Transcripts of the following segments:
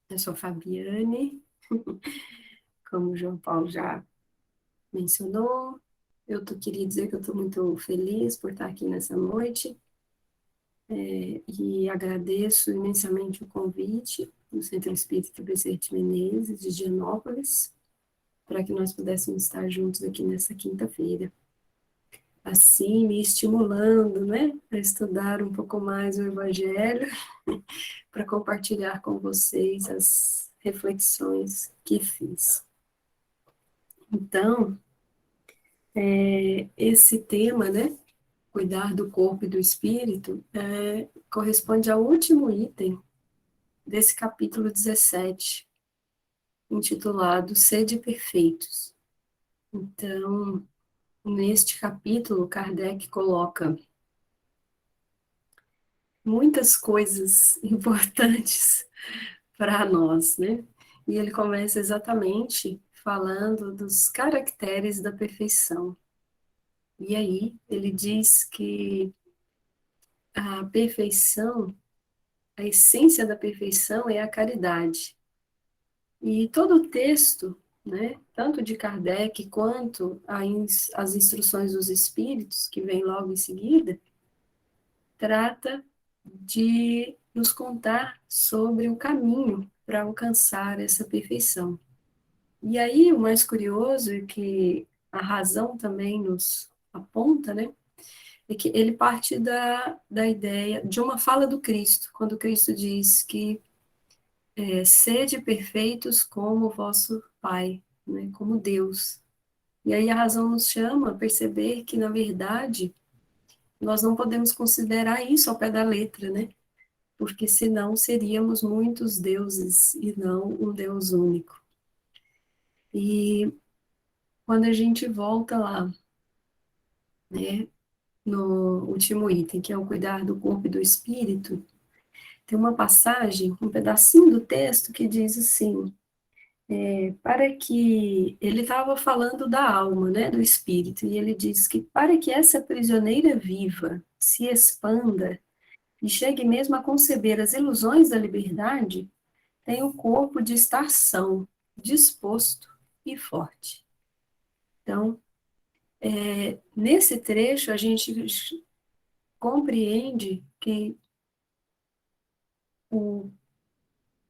Eu sou Fabiane, como o João Paulo já mencionou. Queria dizer que eu estou muito feliz por estar aqui nessa noite, e agradeço imensamente o convite do Centro Espírita Bezerra Menezes, de Gianópolis, para que nós pudéssemos estar juntos aqui nessa quinta-feira. Assim, me estimulando, né, a estudar um pouco mais o Evangelho, para compartilhar com vocês as reflexões que fiz. Então, esse tema, né, cuidar do corpo e do espírito, corresponde ao último item desse capítulo 17, intitulado Sede Perfeitos. Então, neste capítulo, Kardec coloca muitas coisas importantes para nós, né? E ele começa exatamente falando dos caracteres da perfeição. E aí, ele diz que a perfeição, a essência da perfeição é a caridade. E todo o texto, né, tanto de Kardec quanto as instruções dos Espíritos, que vem logo em seguida, trata de nos contar sobre o caminho para alcançar essa perfeição. E aí, o mais curioso é que a razão também nos aponta, né, é que ele parte da ideia de uma fala do Cristo, quando Cristo diz que sede perfeitos como o vosso Pai, né, como Deus. E aí a razão nos chama a perceber que, na verdade, nós não podemos considerar isso ao pé da letra, né? Porque senão seríamos muitos deuses e não um Deus único. E quando a gente volta lá, né, no último item, que é o cuidar do corpo e do espírito, tem uma passagem, um pedacinho do texto que diz assim: para que ele estava falando da alma, né, do espírito, e ele diz que para que essa prisioneira viva se expanda e chegue mesmo a conceber as ilusões da liberdade, tem o corpo de estar são, disposto e forte. Então, nesse trecho, a gente compreende que o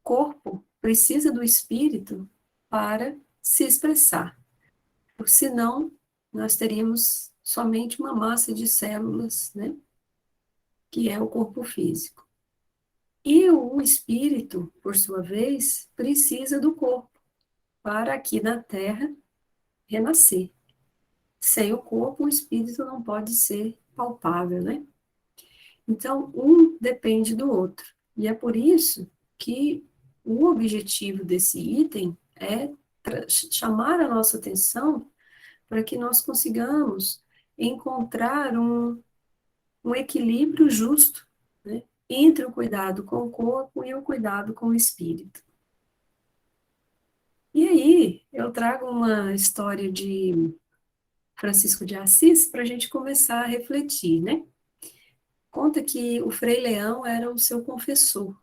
corpo precisa do espírito para se expressar. Porque senão nós teríamos somente uma massa de células, né, que é o corpo físico. E o espírito, por sua vez, precisa do corpo para aqui na Terra renascer. Sem o corpo, o espírito não pode ser palpável, né? Então, um depende do outro. E é por isso que o objetivo desse item é chamar a nossa atenção para que nós consigamos encontrar um equilíbrio justo, né, entre o cuidado com o corpo e o cuidado com o espírito. E aí, eu trago uma história de Francisco de Assis para a gente começar a refletir, né? Conta que o Frei Leão era o seu confessor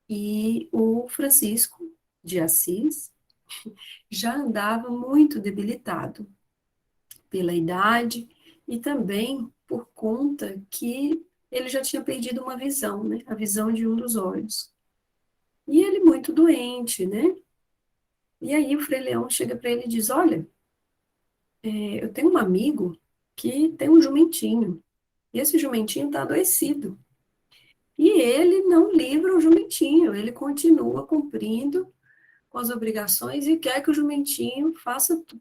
e o Francisco de Assis já andava muito debilitado pela idade e também por conta que ele já tinha perdido uma visão, né? A visão de um dos olhos. E ele muito doente, né? E aí o Frei Leão chega para ele e diz: Olha, eu tenho um amigo que tem um jumentinho, e esse jumentinho está adoecido. E ele não livra o jumentinho, ele continua cumprindo com as obrigações e quer que o jumentinho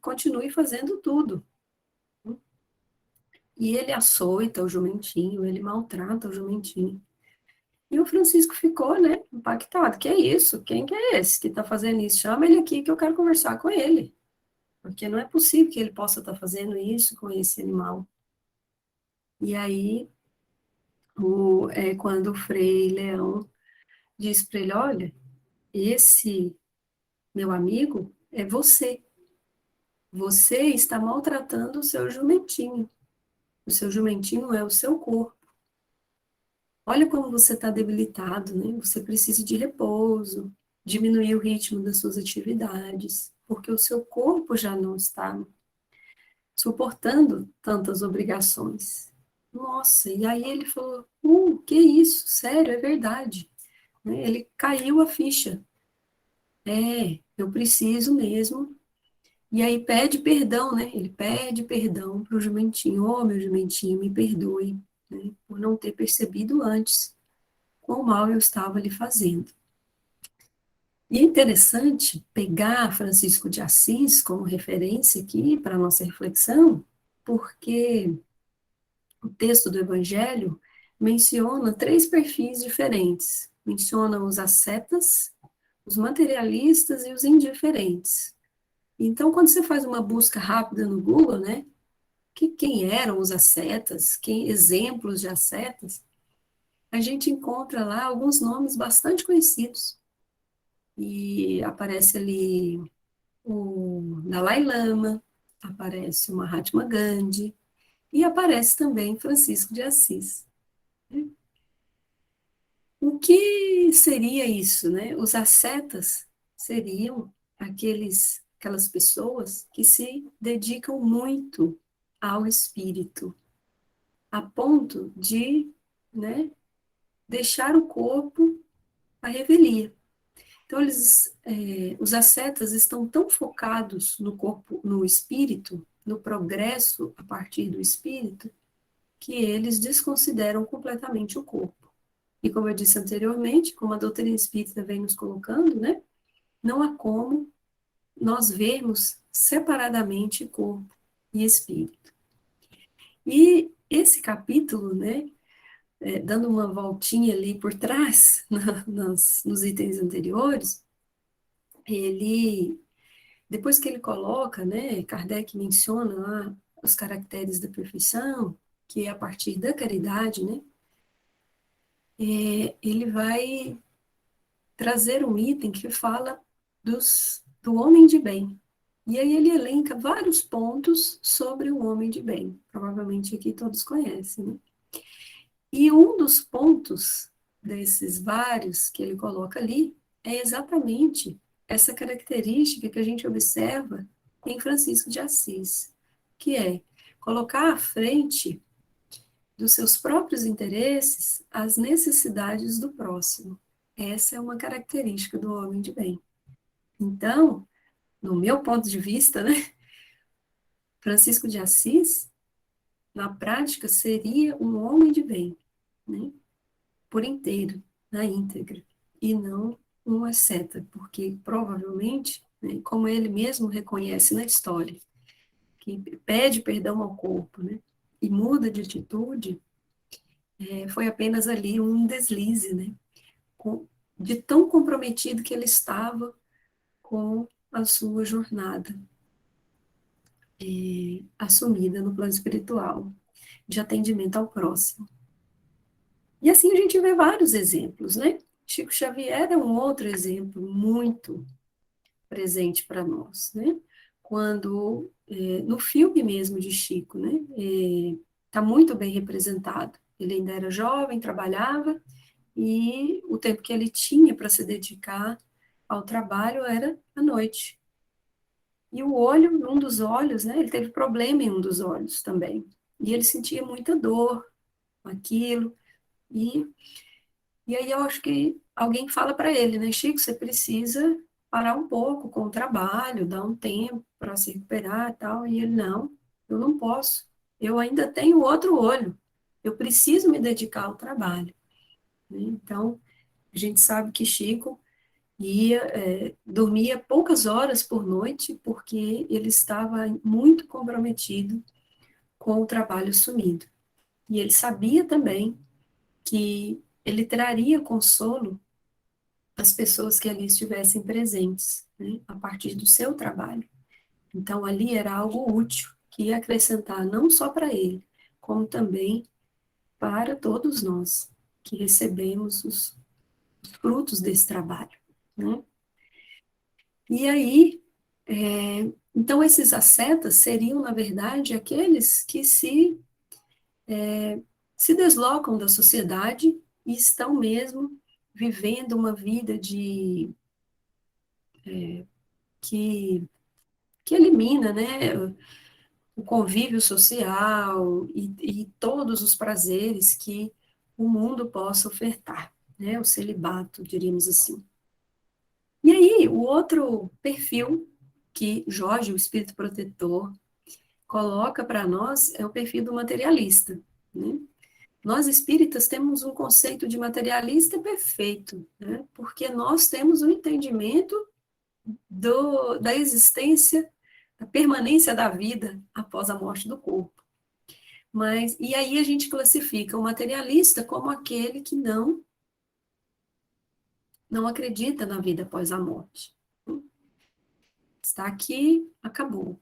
continue fazendo tudo. E ele açoita o jumentinho, ele maltrata o jumentinho. E o Francisco ficou, né, impactado. Que é isso? Quem que é esse que está fazendo isso? Chama ele aqui que eu quero conversar com ele. Porque não é possível que ele possa estar fazendo isso com esse animal. E aí, quando o Frei Leão diz para ele: Olha, esse meu amigo é você. Você está maltratando o seu jumentinho. O seu jumentinho é o seu corpo. Olha como você está debilitado, né? Você precisa de repouso. diminuir o ritmo das suas atividades, porque o seu corpo já não está suportando tantas obrigações. Nossa, e aí ele falou, que isso, sério, é verdade. Né? Ele caiu a ficha. Eu preciso mesmo. E aí pede perdão, né? Ele pede perdão para o jumentinho. Oh, meu jumentinho, me perdoe, né? Por não ter percebido antes quão mal eu estava lhe fazendo. E é interessante pegar Francisco de Assis como referência aqui para a nossa reflexão, porque o texto do Evangelho menciona três perfis diferentes. Menciona os ascetas, os materialistas e os indiferentes. Então, quando você faz uma busca rápida no Google, né, quem eram os ascetas, exemplos de ascetas, a gente encontra lá alguns nomes bastante conhecidos. E aparece ali o Dalai Lama, aparece o Mahatma Gandhi, e aparece também Francisco de Assis. O que seria isso, né? Os ascetas seriam aquelas pessoas que se dedicam muito ao espírito, a ponto de, né, deixar o corpo à revelia. Então, os ascetas estão tão focados no corpo, no espírito, no progresso a partir do espírito, que eles desconsideram completamente o corpo. E como eu disse anteriormente, como a doutrina espírita vem nos colocando, né, não há como nós vermos separadamente corpo e espírito. E esse capítulo, né, dando uma voltinha ali por trás, nos itens anteriores, ele, depois que ele coloca, né, Kardec menciona lá os caracteres da perfeição, que é a partir da caridade, né, ele vai trazer um item que fala do homem de bem. E aí ele elenca vários pontos sobre o homem de bem. Provavelmente aqui todos conhecem, né? E um dos pontos desses vários que ele coloca ali é exatamente essa característica que a gente observa em Francisco de Assis, que é colocar à frente dos seus próprios interesses as necessidades do próximo. Essa é uma característica do homem de bem. Então, no meu ponto de vista, né, Francisco de Assis, na prática, seria um homem de bem, né, por inteiro, na íntegra, e não um asceta, porque provavelmente, né, como ele mesmo reconhece na história, que pede perdão ao corpo, né, e muda de atitude, foi apenas ali um deslize, né, de tão comprometido que ele estava com a sua jornada assumida no plano espiritual, de atendimento ao próximo. E assim a gente vê vários exemplos, né? Chico Xavier é um outro exemplo muito presente para nós, né? Quando, no filme mesmo de Chico, né? Está muito bem representado. Ele ainda era jovem, trabalhava, e o tempo que ele tinha para se dedicar ao trabalho era à noite. E o olho, um dos olhos, né? Ele teve problema em um dos olhos também. E ele sentia muita dor com aquilo. E, e aí eu acho que alguém fala para ele, né? Chico, você precisa parar um pouco com o trabalho, dar um tempo para se recuperar e tal. E ele, não, eu não posso. Eu ainda tenho outro olho. Eu preciso me dedicar ao trabalho. Né? Então, a gente sabe que Chico dormia poucas horas por noite, porque ele estava muito comprometido com o trabalho sumido. E ele sabia também que ele traria consolo às pessoas que ali estivessem presentes, né, a partir do seu trabalho. Então, ali era algo útil, que ia acrescentar não só para ele, como também para todos nós, que recebemos os frutos desse trabalho, né? E aí, então esses ascetas seriam, na verdade, aqueles que se deslocam da sociedade e estão mesmo vivendo uma vida que, que elimina, né, o convívio social e todos os prazeres que o mundo possa ofertar, né, o celibato, diríamos assim. E aí, o outro perfil que Jorge, o espírito protetor, coloca para nós é o perfil do materialista, né? Nós espíritas temos um conceito de materialista perfeito, né? Porque nós temos um entendimento da existência, da permanência da vida após a morte do corpo. Mas, e aí a gente classifica o materialista como aquele que não acredita na vida após a morte. Está aqui, acabou.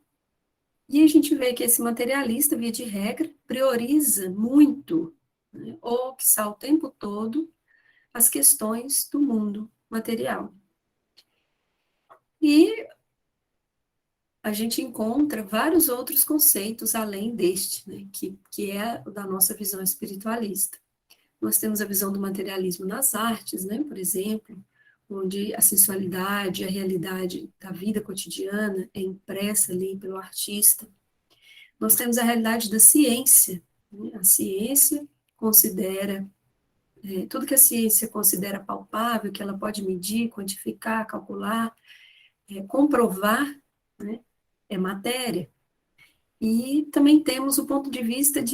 E a gente vê que esse materialista, via de regra, prioriza muito, né, ou que está o tempo todo, as questões do mundo material. E a gente encontra vários outros conceitos além deste, né, que é o da nossa visão espiritualista. Nós temos a visão do materialismo nas artes, né, por exemplo, onde a sensualidade, a realidade da vida cotidiana é impressa ali pelo artista. Nós temos a realidade da ciência, né? A ciência considera, tudo que a ciência considera palpável, que ela pode medir, quantificar, calcular, comprovar, né? É matéria. E também temos o ponto de vista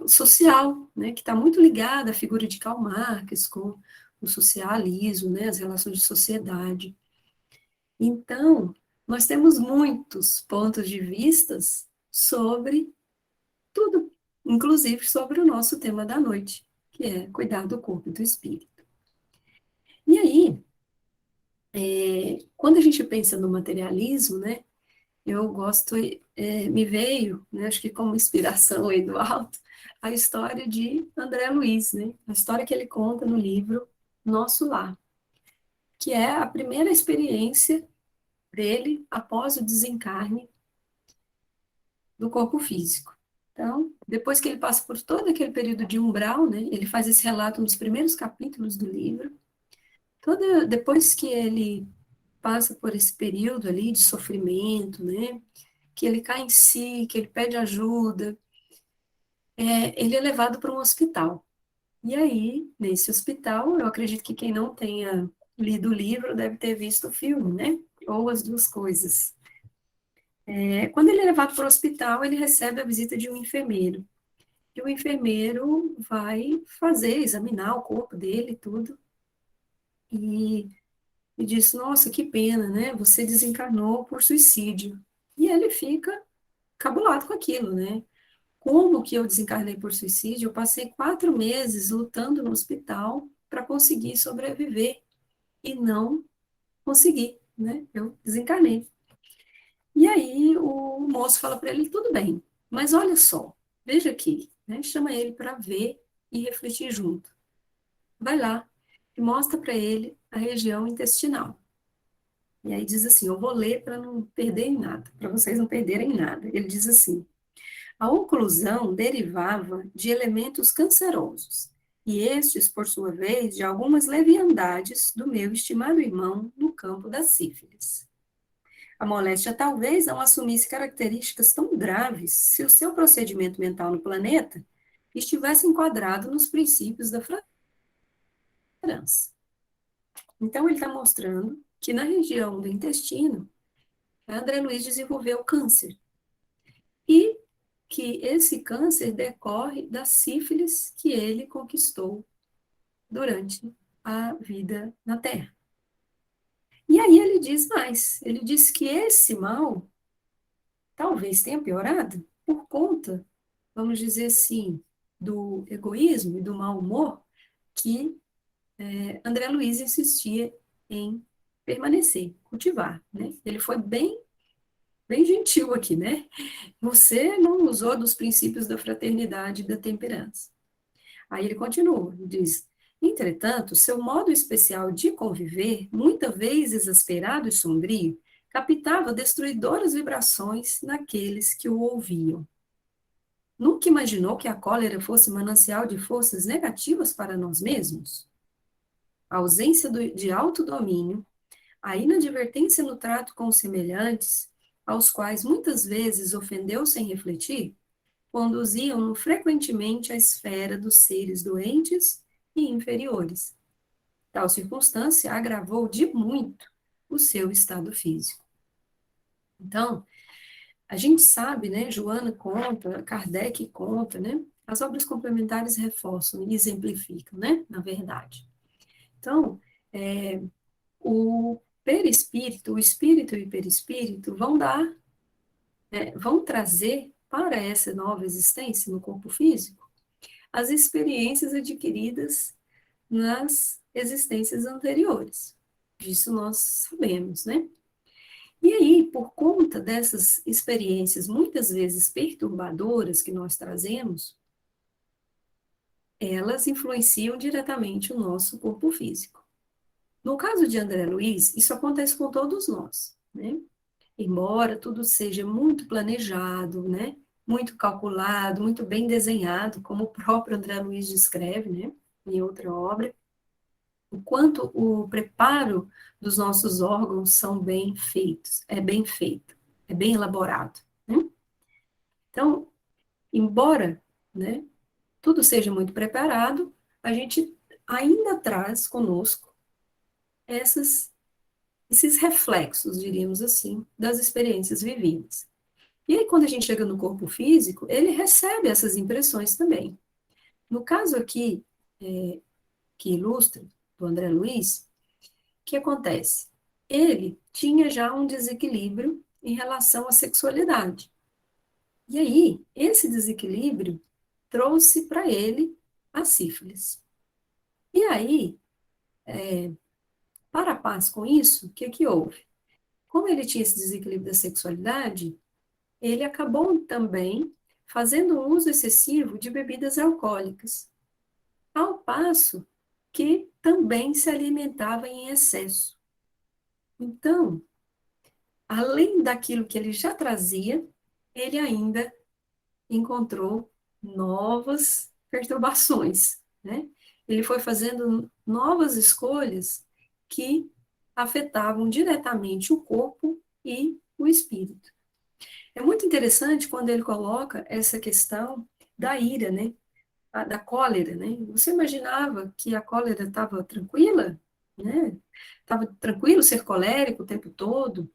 social, né? Que está muito ligado à figura de Karl Marx, com o socialismo, né? As relações de sociedade. Então, nós temos muitos pontos de vistas sobre tudo, inclusive sobre o nosso tema da noite, que é cuidar do corpo e do espírito. E aí, quando a gente pensa no materialismo, né, eu gosto, me veio, né, acho que como inspiração aí do alto, a história de André Luiz, né, a história que ele conta no livro Nosso Lar, que é a primeira experiência dele após o desencarne do corpo físico. Então, depois que ele passa por todo aquele período de umbral, né, ele faz esse relato nos primeiros capítulos do livro, depois que ele passa por esse período ali de sofrimento, né, que ele cai em si, que ele pede ajuda, ele é levado para um hospital. E aí, nesse hospital, eu acredito que quem não tenha lido o livro deve ter visto o filme, né, ou as duas coisas. Quando ele é levado para o hospital, ele recebe a visita de um enfermeiro. E o enfermeiro vai examinar o corpo dele e tudo, e, e diz, nossa, que pena, né? Você desencarnou por suicídio. E ele fica cabulado com aquilo, né? Como que eu desencarnei por suicídio? Eu passei 4 meses lutando no hospital para conseguir sobreviver e não consegui, né? Eu desencarnei. E aí o moço fala para ele, tudo bem, mas olha só, veja aqui, né? Chama ele para ver e refletir junto. Vai lá e mostra para ele a região intestinal. E aí diz assim, eu vou ler para não perder em nada, para vocês não perderem nada. Ele diz assim, a oclusão derivava de elementos cancerosos, e estes, por sua vez, de algumas leviandades do meu estimado irmão no campo da sífilis. A moléstia talvez não assumisse características tão graves se o seu procedimento mental no planeta estivesse enquadrado nos princípios da França. Então, ele está mostrando que na região do intestino, André Luiz desenvolveu câncer. E que esse câncer decorre da sífilis que ele conquistou durante a vida na Terra. E aí ele diz mais, ele diz que esse mal talvez tenha piorado por conta, vamos dizer assim, do egoísmo e do mau humor que André Luiz insistia em permanecer, cultivar, né? Ele foi bem gentil aqui, né? Você não usou dos princípios da fraternidade e da temperança. Aí ele continua, diz, entretanto, seu modo especial de conviver, muitas vezes exasperado e sombrio, captava destruidoras vibrações naqueles que o ouviam. Nunca imaginou que a cólera fosse manancial de forças negativas para nós mesmos? A ausência de autodomínio, A inadvertência no trato com os semelhantes, aos quais muitas vezes ofendeu sem refletir, conduziam-no frequentemente à esfera dos seres doentes e inferiores. Tal circunstância agravou de muito o seu estado físico. Então, a gente sabe, né, Joana conta, Kardec conta, né, as obras complementares reforçam e exemplificam, né, na verdade. Então, o perispírito, o espírito e o perispírito vão dar, vão trazer para essa nova existência no corpo físico as experiências adquiridas nas existências anteriores. Disso nós sabemos, né? E aí, por conta dessas experiências muitas vezes perturbadoras que nós trazemos, elas influenciam diretamente o nosso corpo físico. No caso de André Luiz, isso acontece com todos nós, né? Embora tudo seja muito planejado, né? Muito calculado, muito bem desenhado, como o próprio André Luiz descreve, né? Em outra obra, o quanto o preparo dos nossos órgãos são bem feitos, é bem feito, é bem elaborado, né? Então, embora, né, tudo seja muito preparado, a gente ainda traz conosco essas, esses reflexos, diríamos assim, das experiências vividas. E aí, quando a gente chega no corpo físico, ele recebe essas impressões também. No caso aqui, que ilustra, do André Luiz, o que acontece? Ele tinha já um desequilíbrio em relação à sexualidade. E aí, esse desequilíbrio trouxe para ele a sífilis. E aí, para a paz com isso, o que que houve? Como ele tinha esse desequilíbrio da sexualidade, ele acabou também fazendo um uso excessivo de bebidas alcoólicas, ao passo que também se alimentava em excesso. Então, além daquilo que ele já trazia, ele ainda encontrou novas perturbações, né? Ele foi fazendo novas escolhas que afetavam diretamente o corpo e o espírito. É muito interessante quando ele coloca essa questão da ira, né? Da cólera, né? Você imaginava que a cólera estava tranquila, né? Estava tranquilo ser colérico o tempo todo?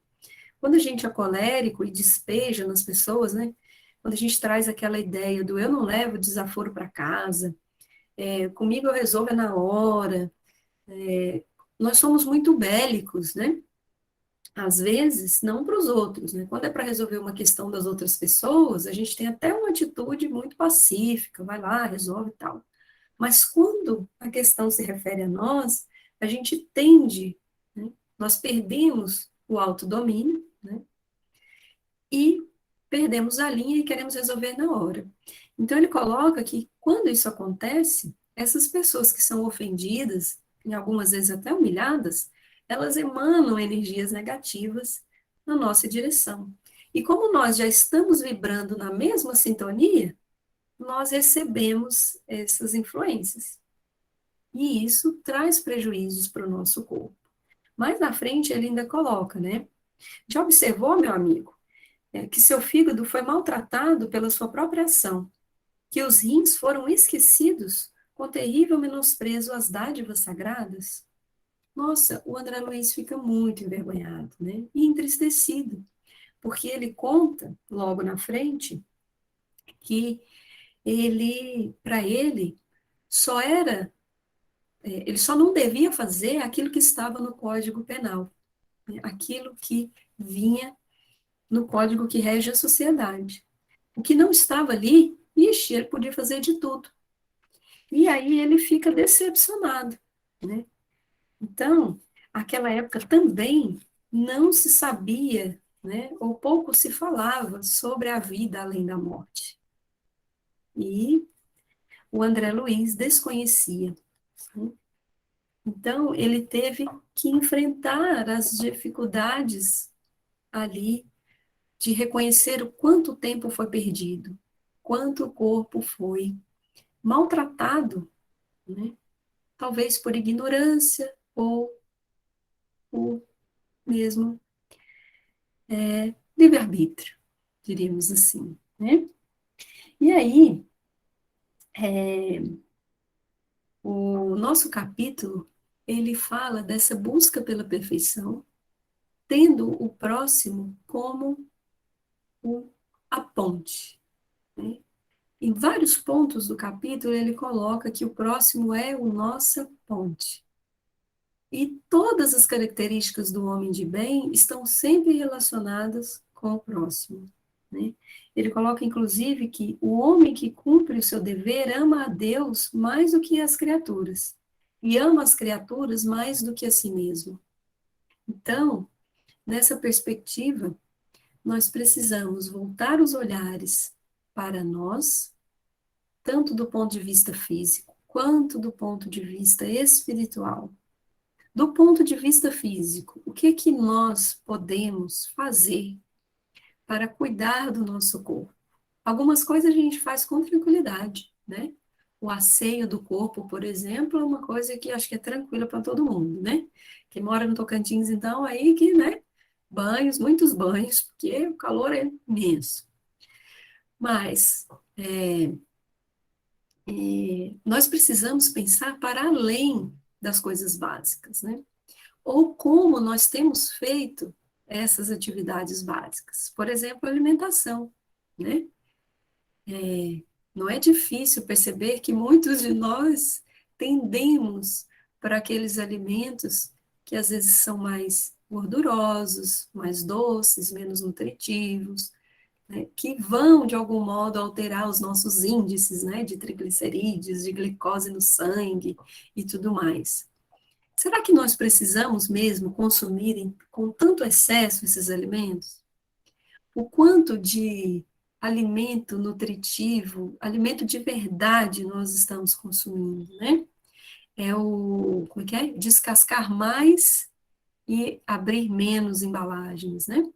Quando a gente é colérico e despeja nas pessoas, né? Quando a gente traz aquela ideia do eu não levo desaforo para casa, comigo eu resolvo na hora, nós somos muito bélicos, né? Às vezes, não para os outros, né? Quando é para resolver uma questão das outras pessoas, a gente tem até uma atitude muito pacífica, vai lá, resolve e tal. Mas quando a questão se refere a nós, a gente tende, né? Nós perdemos o autodomínio, né? E perdemos a linha e queremos resolver na hora. Então, ele coloca que quando isso acontece, essas pessoas que são ofendidas, e algumas vezes até humilhadas, elas emanam energias negativas na nossa direção. E como nós já estamos vibrando na mesma sintonia, nós recebemos essas influências. E isso traz prejuízos para o nosso corpo. Mais na frente, ele ainda coloca, né? Já observou, meu amigo, que seu fígado foi maltratado pela sua própria ação, que os rins foram esquecidos com terrível menosprezo às dádivas sagradas? Nossa, o André Luiz fica muito envergonhado, né? E entristecido, porque ele conta, logo na frente, que para ele, só era, ele só não devia fazer aquilo que estava no Código Penal, né? Aquilo que vinha no código que rege a sociedade. O que não estava ali, ixi, ele podia fazer de tudo. E aí ele fica decepcionado, né? Então, aquela época também não se sabia, né? Ou pouco se falava sobre a vida além da morte. E o André Luiz desconhecia, né? Então, ele teve que enfrentar as dificuldades ali de reconhecer o quanto tempo foi perdido, quanto o corpo foi maltratado, né? Talvez por ignorância ou por mesmo livre-arbítrio, diríamos assim, né? E aí, o nosso capítulo, ele fala dessa busca pela perfeição, tendo o próximo como a ponte, né? Em vários pontos do capítulo, ele coloca que o próximo é a nossa ponte. E todas as características do homem de bem estão sempre relacionadas com o próximo, né? Ele coloca, inclusive, que o homem que cumpre o seu dever ama a Deus mais do que as criaturas, e ama as criaturas mais do que a si mesmo. Então, nessa perspectiva, nós precisamos voltar os olhares para nós, tanto do ponto de vista físico, quanto do ponto de vista espiritual. Do ponto de vista físico, o que é que nós podemos fazer para cuidar do nosso corpo? Algumas coisas a gente faz com tranquilidade, né? O asseio do corpo, por exemplo, é uma coisa que acho que é tranquila para todo mundo, né? Quem mora no Tocantins, então, aí que, né? Banhos, muitos banhos, porque o calor é imenso. Mas nós precisamos pensar para além das coisas básicas, né? Ou como nós temos feito essas atividades básicas. Por exemplo, a alimentação, né? Não é difícil perceber que muitos de nós tendemos para aqueles alimentos que às vezes são mais gordurosos, mais doces, menos nutritivos, né? Que vão, de algum modo, alterar os nossos índices, né? De triglicerídeos, de glicose no sangue e tudo mais. Será que nós precisamos mesmo consumir com tanto excesso esses alimentos? O quanto de alimento nutritivo, alimento de verdade nós estamos consumindo, né? Como é que é? Descascar mais e abrir menos embalagens, né?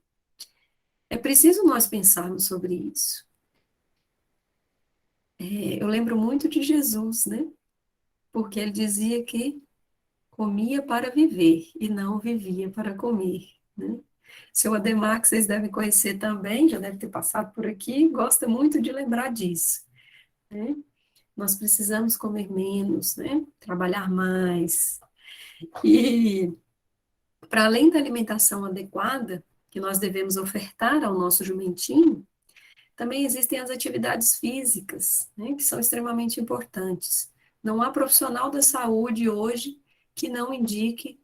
É preciso nós pensarmos sobre isso. Eu lembro muito de Jesus, né? Porque ele dizia que comia para viver e não vivia para comer, né? Seu Ademar, que vocês devem conhecer também, já deve ter passado por aqui, gosta muito de lembrar disso, né? Nós precisamos comer menos, né? Trabalhar mais. E, para além da alimentação adequada, que nós devemos ofertar ao nosso jumentinho, também existem as atividades físicas, né, que são extremamente importantes. Não há profissional da saúde hoje que não indique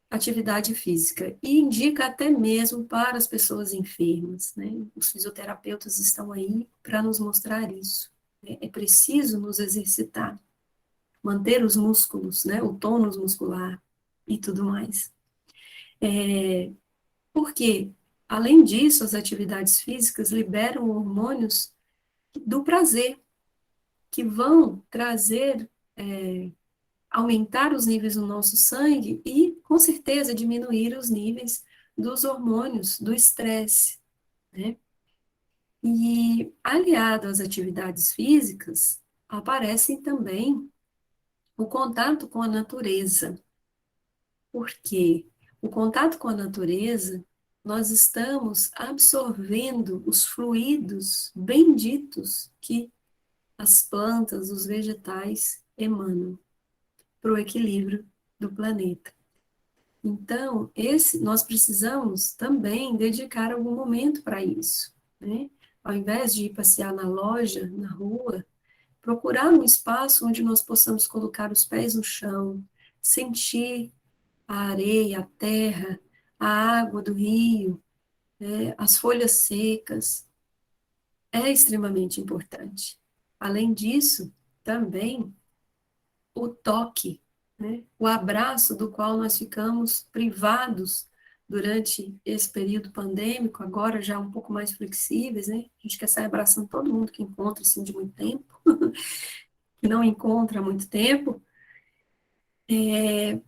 atividade física, e indica até mesmo para as pessoas enfermas, né? Os fisioterapeutas estão aí para nos mostrar isso, né? É preciso nos exercitar, manter os músculos, né? O tônus muscular e tudo mais. Porque, além disso, as atividades físicas liberam hormônios do prazer, que vão trazer, aumentar os níveis do nosso sangue e, com certeza, diminuir os níveis dos hormônios do estresse, né? E, aliado às atividades físicas, aparecem também o contato com a natureza, porque o contato com a natureza, nós estamos absorvendo os fluidos benditos que as plantas, os vegetais emanam para o equilíbrio do planeta. Então, nós precisamos também dedicar algum momento para isso, né? Ao invés de ir passear na loja, na rua, procurar um espaço onde nós possamos colocar os pés no chão, sentir a areia, a terra, a água do rio, né, as folhas secas, é extremamente importante. Além disso, também o toque, né? O abraço do qual nós ficamos privados durante esse período pandêmico, agora já um pouco mais flexíveis, né? A gente quer sair abraçando todo mundo que encontra, assim, de muito tempo, que não encontra há muito tempo,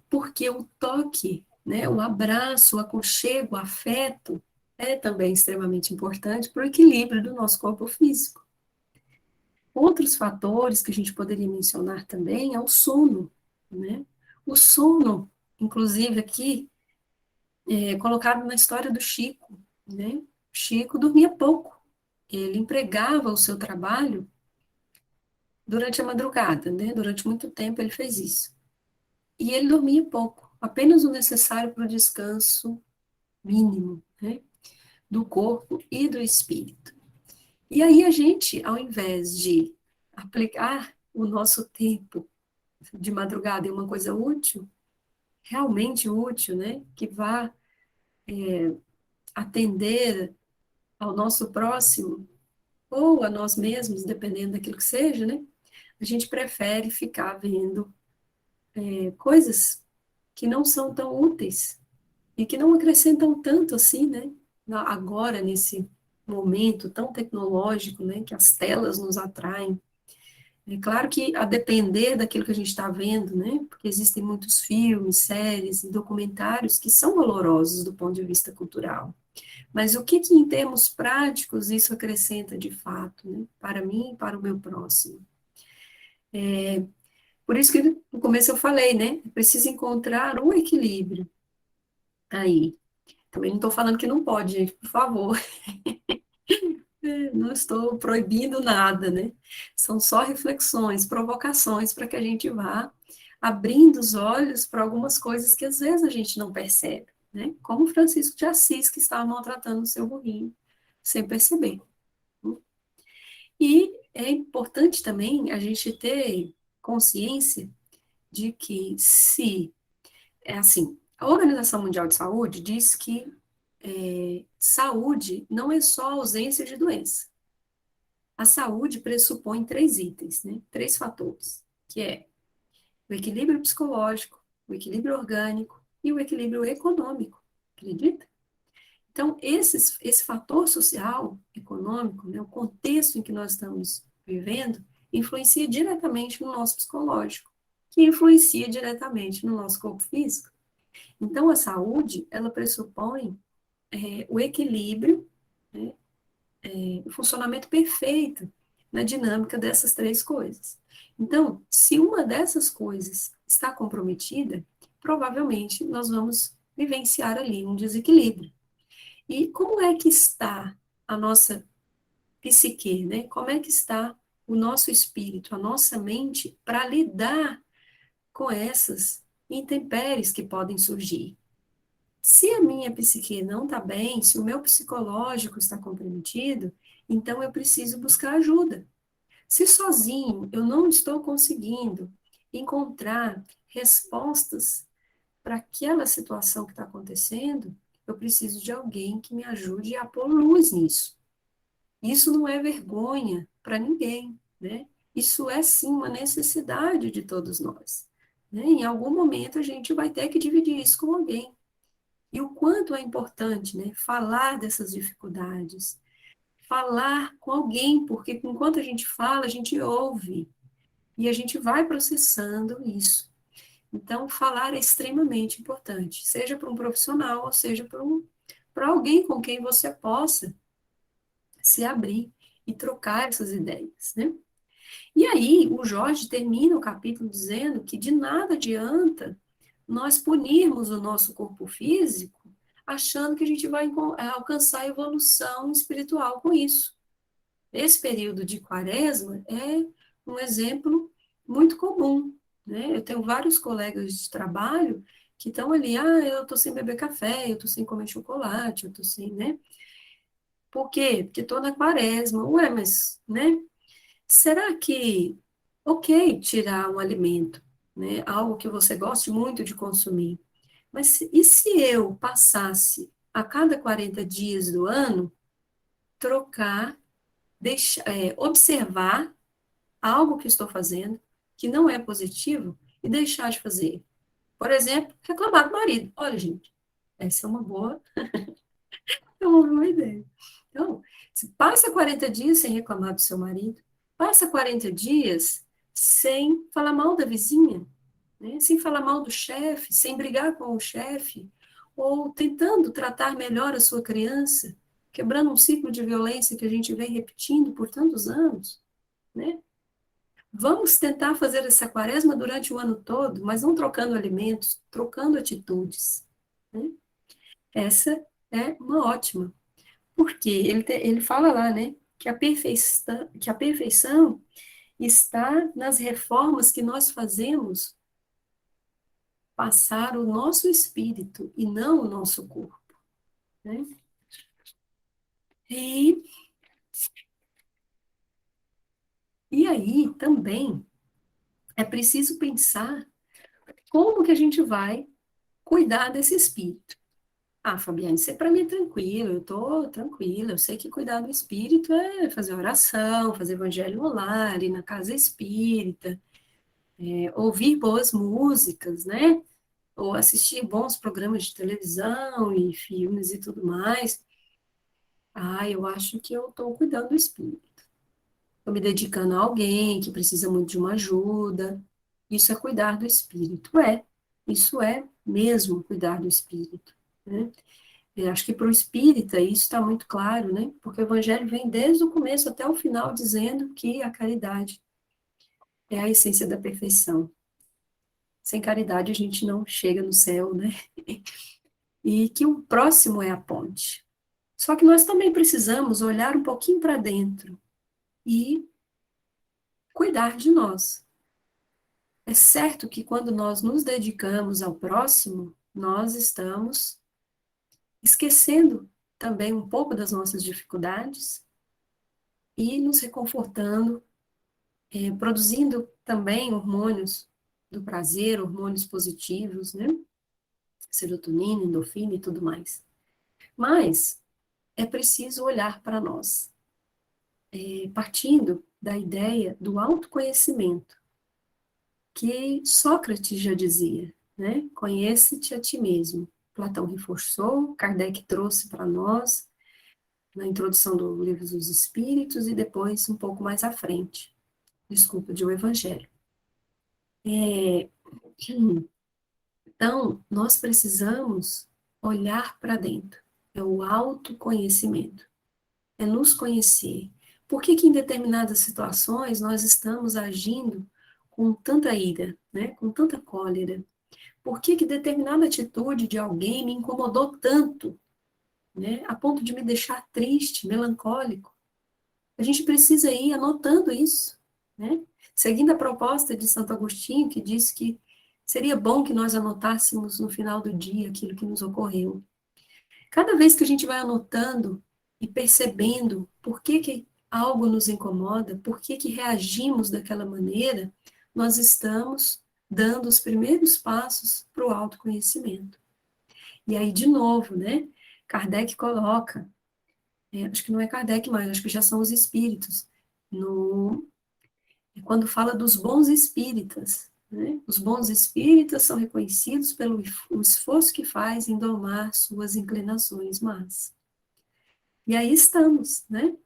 porque o toque, né? O abraço, o aconchego, o afeto, é também extremamente importante para o equilíbrio do nosso corpo físico. Outros fatores que a gente poderia mencionar também é o sono, né? O sono, inclusive aqui, colocado na história do Chico, né? Chico dormia pouco. Ele empregava o seu trabalho durante a madrugada, né? Durante muito tempo ele fez isso. E ele dormia pouco, apenas o necessário para o descanso mínimo, né? Do corpo e do espírito. E aí a gente, ao invés de aplicar o nosso tempo de madrugada em uma coisa útil, realmente útil, né? Que vá atender ao nosso próximo, ou a nós mesmos, dependendo daquilo que seja, né? A gente prefere ficar vendo coisas que não são tão úteis e que não acrescentam tanto assim, né? Agora, nesse momento tão tecnológico, né? Que as telas nos atraem. É claro que a depender daquilo que a gente está vendo, né? Porque existem muitos filmes, séries e documentários que são valorosos do ponto de vista cultural. Mas o que em termos práticos isso acrescenta de fato, né? Para mim e para o meu próximo? Por isso que no começo eu falei, né? Precisa encontrar um equilíbrio aí. Também não estou falando que não pode, gente, por favor. Não estou proibindo nada, né? São só reflexões, provocações para que a gente vá abrindo os olhos para algumas coisas que às vezes a gente não percebe, né? Como Francisco de Assis, que estava maltratando o seu burrinho, sem perceber. E é importante também a gente ter consciência de que se, é assim, a Organização Mundial de Saúde diz que saúde não é só ausência de doença. A saúde pressupõe três itens, né? Três fatores, que é o equilíbrio psicológico, o equilíbrio orgânico e o equilíbrio econômico, acredita? Então, esse fator social, econômico, né, o contexto em que nós estamos vivendo, influencia diretamente no nosso psicológico, que influencia diretamente no nosso corpo físico. Então, a saúde, ela pressupõe o equilíbrio, né, o funcionamento perfeito na dinâmica dessas três coisas. Então, se uma dessas coisas está comprometida, provavelmente nós vamos vivenciar ali um desequilíbrio. E como é que está a nossa psique, né? Como é que está o nosso espírito, a nossa mente para lidar com essas intempéries que podem surgir? Se a minha psique não está bem, se o meu psicológico está comprometido, então eu preciso buscar ajuda. Se sozinho eu não estou conseguindo encontrar respostas para aquela situação que está acontecendo, eu preciso de alguém que me ajude a pôr luz nisso. Isso não é vergonha para ninguém, né? Isso é sim uma necessidade de todos nós. Né? Em algum momento a gente vai ter que dividir isso com alguém. E o quanto é importante, né, falar dessas dificuldades, falar com alguém, porque enquanto a gente fala, a gente ouve e a gente vai processando isso. Então, falar é extremamente importante, seja para um profissional, ou seja para alguém com quem você possa se abrir e trocar essas ideias, né? E aí, o Jorge termina o capítulo dizendo que de nada adianta nós punirmos o nosso corpo físico achando que a gente vai alcançar evolução espiritual com isso. Esse período de quaresma é um exemplo muito comum, né? Eu tenho vários colegas de trabalho que estão ali, eu estou sem beber café, eu estou sem comer chocolate, eu estou sem, né? Por quê? Porque estou na quaresma. Ué, mas, né? Será que, ok, tirar um alimento, né? Algo que você goste muito de consumir, mas e se eu passasse a cada 40 dias do ano, trocar, observar algo que estou fazendo que não é positivo e deixar de fazer? Por exemplo, reclamar do marido. Olha, gente, essa é uma boa ideia. Então, se passa 40 dias sem reclamar do seu marido, passa 40 dias sem falar mal da vizinha, né? Sem falar mal do chefe, sem brigar com o chefe, ou tentando tratar melhor a sua criança, quebrando um ciclo de violência que a gente vem repetindo por tantos anos, né? Vamos tentar fazer essa quaresma durante o ano todo, mas não trocando alimentos, trocando atitudes, né? Essa é uma ótima. Porque ele fala lá, né, que a perfeição está nas reformas que nós fazemos passar o nosso espírito e não o nosso corpo, né? E, e aí também é preciso pensar como que a gente vai cuidar desse espírito. Ah, Fabiane, isso para mim é tranquilo, eu estou tranquila, eu sei que cuidar do espírito é fazer oração, fazer evangelho online, ir na casa espírita, ouvir boas músicas, né? Ou assistir bons programas de televisão e filmes e tudo mais. Ah, eu acho que eu estou cuidando do espírito. Estou me dedicando a alguém que precisa muito de uma ajuda. Isso é cuidar do espírito. Isso é mesmo cuidar do espírito, né? Eu acho que para o espírita isso está muito claro, né? Porque o evangelho vem desde o começo até o final dizendo que a caridade é a essência da perfeição. Sem caridade a gente não chega no céu, né? E que o próximo é a ponte. Só que nós também precisamos olhar um pouquinho para dentro e cuidar de nós. É certo que quando nós nos dedicamos ao próximo, nós estamos esquecendo também um pouco das nossas dificuldades e nos reconfortando, produzindo também hormônios do prazer, hormônios positivos, né? Serotonina, endorfina e tudo mais. Mas é preciso olhar para nós, partindo da ideia do autoconhecimento, que Sócrates já dizia, né? Conhece-te a ti mesmo. Platão reforçou, Kardec trouxe para nós, na introdução do Livro dos Espíritos e depois um pouco mais à frente, desculpa, de O Evangelho. Então, nós precisamos olhar para dentro. É o autoconhecimento, é nos conhecer. Por que que em determinadas situações nós estamos agindo com tanta ira, né? Com tanta cólera? Por que que determinada atitude de alguém me incomodou tanto, né? A ponto de me deixar triste, melancólico? A gente precisa ir anotando isso, né? Seguindo a proposta de Santo Agostinho, que diz que seria bom que nós anotássemos no final do dia aquilo que nos ocorreu. Cada vez que a gente vai anotando e percebendo por que que algo nos incomoda, por que que reagimos daquela maneira, nós estamos dando os primeiros passos para o autoconhecimento. E aí, de novo, né? Kardec coloca, acho que não é Kardec mais, acho que já são os espíritos, no, quando fala dos bons espíritas. Né? Os bons espíritas são reconhecidos pelo o esforço que faz em domar suas inclinações más. E aí estamos, né?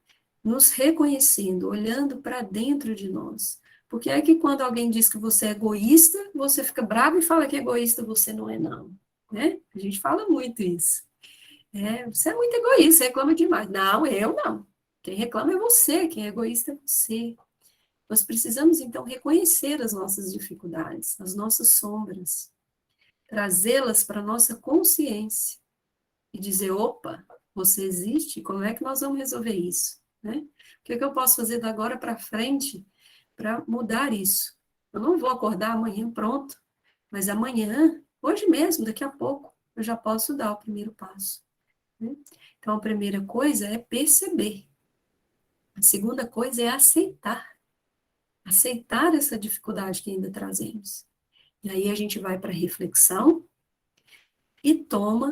Nos reconhecendo, olhando para dentro de nós. Porque é que quando alguém diz que você é egoísta, você fica bravo e fala que egoísta você não é, não. Né? A gente fala muito isso. Você é muito egoísta, você reclama demais. Não, eu não. Quem reclama é você, quem é egoísta é você. Nós precisamos, então, reconhecer as nossas dificuldades, as nossas sombras, trazê-las para a nossa consciência e dizer, opa, você existe, como é que nós vamos resolver isso? Né? O que é que eu posso fazer da agora para frente para mudar isso? Eu não vou acordar amanhã pronto, mas amanhã, hoje mesmo, daqui a pouco, eu já posso dar o primeiro passo. Né? Então, a primeira coisa é perceber. A segunda coisa é aceitar. Aceitar essa dificuldade que ainda trazemos. E aí a gente vai para a reflexão e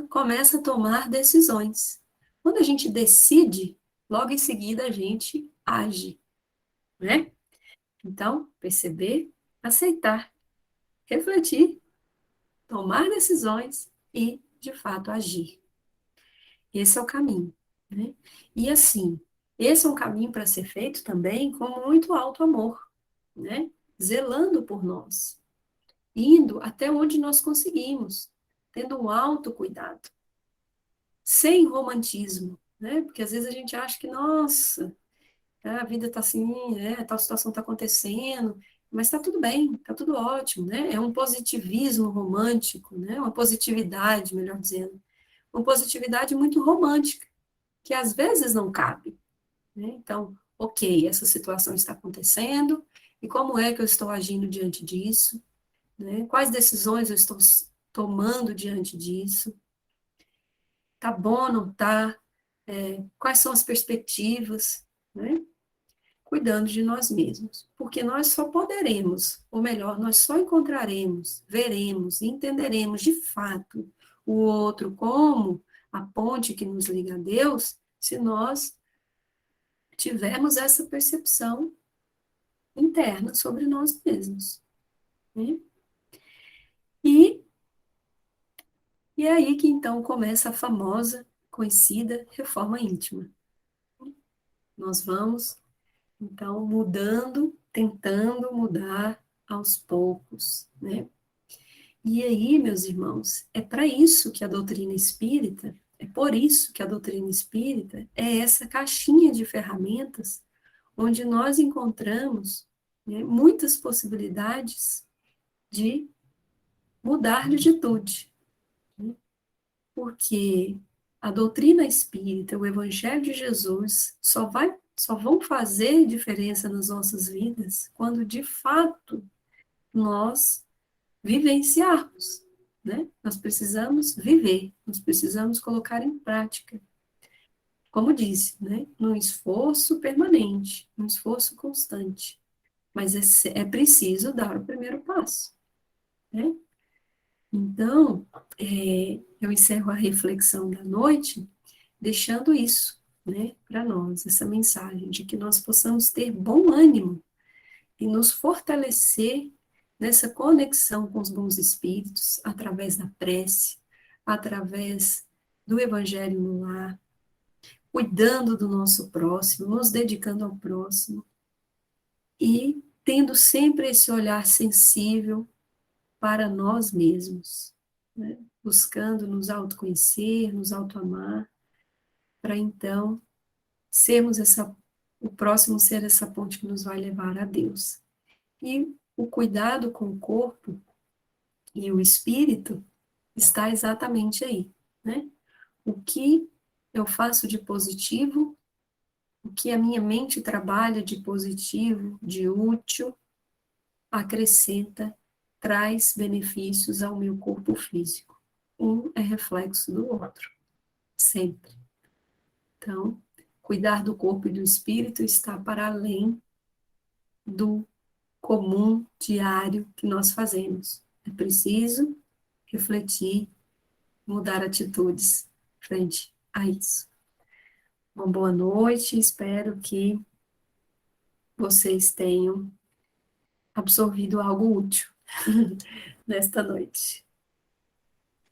começa a tomar decisões. Quando a gente decide, logo em seguida a gente age, né? Então, perceber, aceitar, refletir, tomar decisões e, de fato, agir. Esse é o caminho, né? E assim, esse é um caminho para ser feito também com muito alto amor, né? Zelando por nós, indo até onde nós conseguimos, tendo um autocuidado, sem romantismo, né? Porque às vezes a gente acha que, nossa, a vida está assim, tal situação está acontecendo, mas está tudo bem, está tudo ótimo, né? É um positivismo romântico, né? Uma positividade, melhor dizendo, uma positividade muito romântica, que às vezes não cabe, né? Então, ok, essa situação está acontecendo, e como é que eu estou agindo diante disso, né? Quais decisões eu estou tomando diante disso? Tá bom, não tá? Quais são as perspectivas, né? Cuidando de nós mesmos, porque nós só poderemos, ou melhor, nós só encontraremos, veremos e entenderemos de fato o outro como a ponte que nos liga a Deus, se nós tivermos essa percepção interna sobre nós mesmos, né? E, e é aí que então começa a famosa, conhecida reforma íntima. Nós vamos, então, mudando, tentando mudar aos poucos, né? E aí, meus irmãos, é para isso que a doutrina espírita, é por isso que a doutrina espírita é essa caixinha de ferramentas onde nós encontramos, né, muitas possibilidades de mudar de atitude, né? Porque a doutrina espírita, o Evangelho de Jesus, só vão fazer diferença nas nossas vidas quando de fato nós vivenciarmos, né? Nós precisamos viver, nós precisamos colocar em prática. Como disse, né? Num esforço permanente, num esforço constante. Mas é preciso dar o primeiro passo, né? Então, eu encerro a reflexão da noite deixando isso, né, para nós, essa mensagem de que nós possamos ter bom ânimo e nos fortalecer nessa conexão com os bons espíritos, através da prece, através do evangelho no lar, cuidando do nosso próximo, nos dedicando ao próximo e tendo sempre esse olhar sensível para nós mesmos, né? Buscando nos autoconhecer, nos autoamar, para então sermos o próximo ser essa ponte que nos vai levar a Deus. E o cuidado com o corpo e o espírito está exatamente aí, né? O que eu faço de positivo, o que a minha mente trabalha de positivo, de útil, acrescenta, traz benefícios ao meu corpo físico. Um é reflexo do outro, sempre. Então, cuidar do corpo e do espírito está para além do comum diário que nós fazemos. É preciso refletir, mudar atitudes frente a isso. Uma boa noite, espero que vocês tenham absorvido algo útil nesta noite.